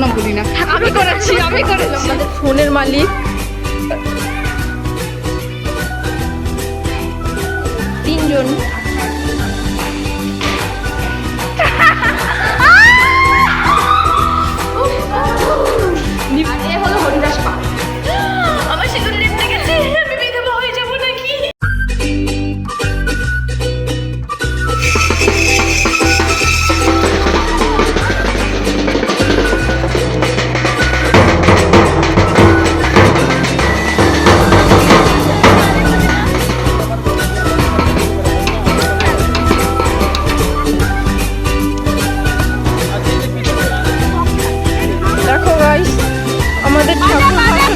প্রণাম করি না, আমি করেছি। আমাদের ফোনের মালিক তিনজন। হলো হরিদাস পা। আমার সেগুলো লিখতে গেছে, আমি বিধবা হয়ে যাবো নাকি? দেখো গাইস, আমাদের ঠাকুর ভাসান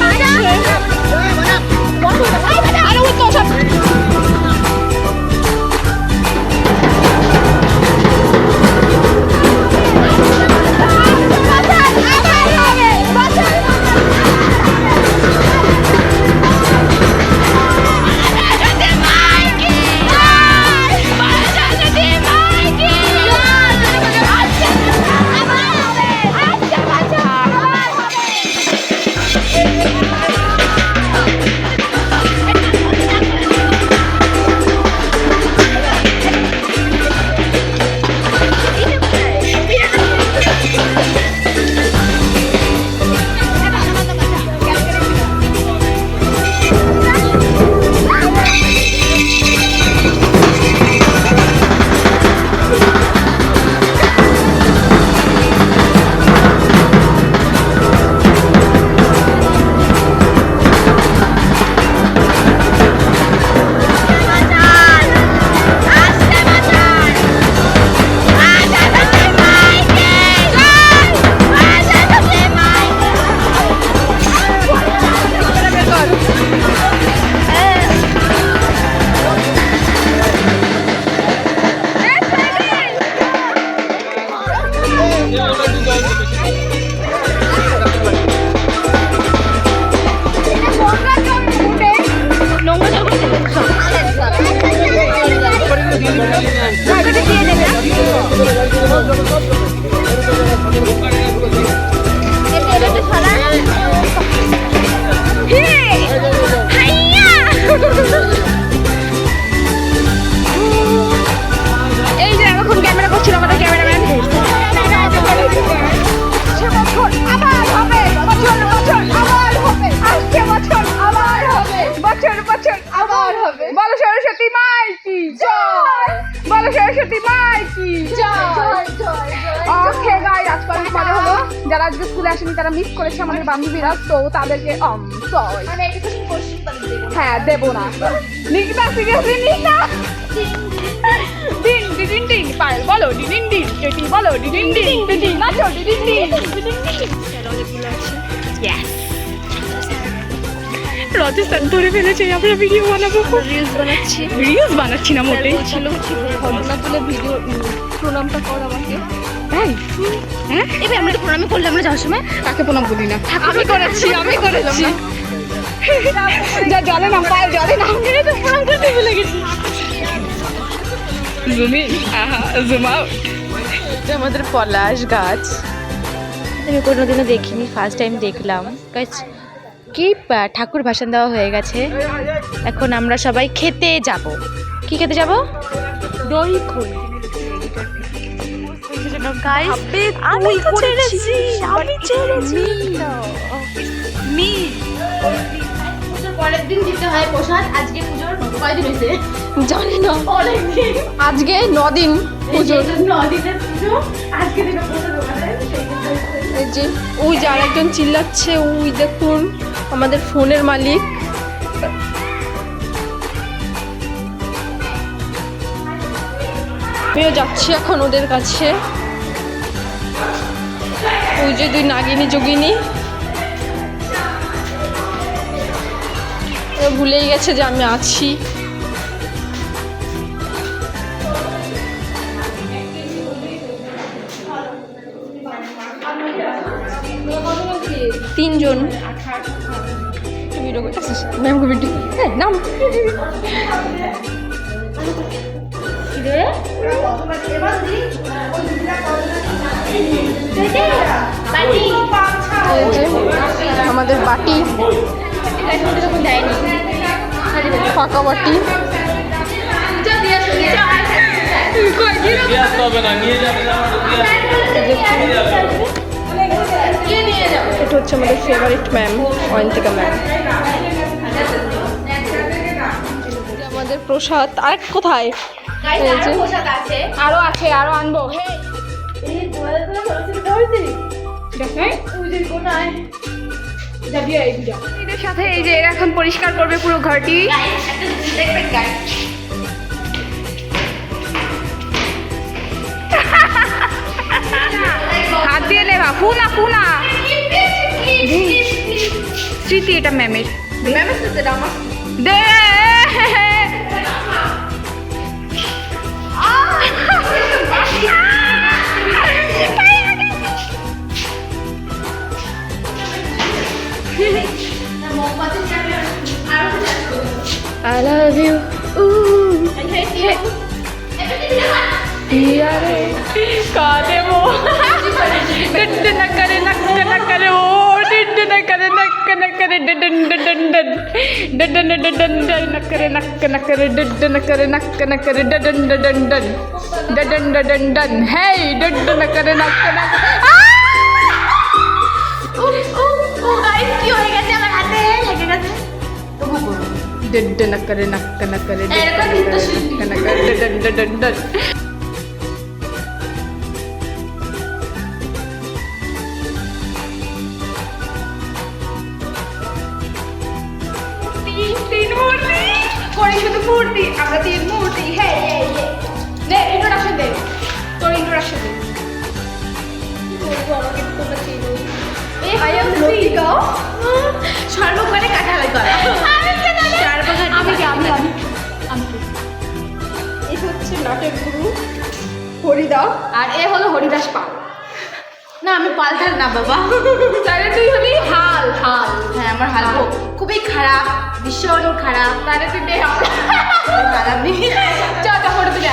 যারা আজকে স্কুলে আসেনি তারা মিস করেছে আমাদের বান্ধবীরা, তো তাদেরকে হ্যাঁ দেবো না। Nikita seriously Nikita dean dean dean Payel বলো ডিন ডিন কেটি বলো ডিন ডিন ডিন নাচো ডিন ডিন ইয়েস। রাজস্থান ধরে ফেলেছে, আমরা ভিডিও বানাবো, রিলস বানাচ্ছি না মোটেই। ছিল ঘটনা তুলে ভিডিও প্রণামটা কর আমাকে। তাই হ্যাঁ, এবার আমরা তো প্রণাম করলাম না যাওয়ার সময়। কাকে প্রণাম করি না, আমি করেছি। যা জলে নাম পায়ে জলে নাম গেলে তো প্রণাম করতে ভুলে গেছি। জুমি জুম আউট। এটা আমাদের পলাশ গাছ, আমি কোনোদিনও দেখিনি, ফার্স্ট টাইম দেখলাম। কি ঠাকুর ভাসান দেওয়া হয়ে গেছে, এখন আমরা সবাই খেতে যাব। কি খেতে যাব? দই খই। পরের দিন দিতে হয় প্রসাদ। আজকে পুজোর কয়দিন হয়েছে জানি না, আজকে 9 দিন পুজোর। 9 দিনের পুজো, আজকে দিনে প্রসাদ। এই যে ওই যে আরেকজন চিল্লাচ্ছে, ওই দেখুন আমাদের ফোনের মালিক। আমিও যাচ্ছি এখন ওদের কাছে। ওই যে 2 নাগিনী যোগিনী, ভুলেই গেছে যে আমি আছি। তিনজন ম্যাম কমিটি নাম এই যে আমাদের বাটি, ফাঁকা বাটি। এটা হচ্ছে আমাদের ফেভারিট ম্যাম, অয়ন্তিকা ম্যাম। আমাদের প্রসাদ আর কোথায়? আরো আছে, আরো আনবো। এদের সাথে এই যে এরা এখন পরিষ্কার করবে পুরো ঘরটি। হাত দিয়ে নেবা, ফুনা ফুনা স্মৃতি, এটা ম্যামের দে। I love you. Ooh. Yare. Kade mo. Dun na kare nak na kare o. Dun na kare nak na kare dun dun dun dun dun. Dun dun dun dun dun na kare nak na kare dun na kare nak na kare dun dun dun dun dun. Dun dun dun dun dun. Hey, dun dun na kare nak na. Guys, কি হয়ে গেছে আমার হাতে? লেগে গেছে। ডন করে নাক না করে ডন করে ডন ডন ডন। তিন মূর্তি করে শুধু মূর্তি, আমরা তিন মূর্তি। হে হে হে, দে ইন্ট্রোডাকশন দে, তোর ইন্ট্রোডাকশন দে। বলবো আমাকে তোমরা চিনো। I am Lotika. সর্বকালে কাটালে করে। এই হচ্ছে নাটের গুরু হরিদা, আর এ হলো হরিদাস পাল। না আমি পালটাল না বাবা, তাহলে তুই হবি হাল। হাল, হ্যাঁ আমার হাল খুবই খারাপ, ভীষণ খারাপ। তাহলে তুই খারাপ নেই। চল ফটো তুলে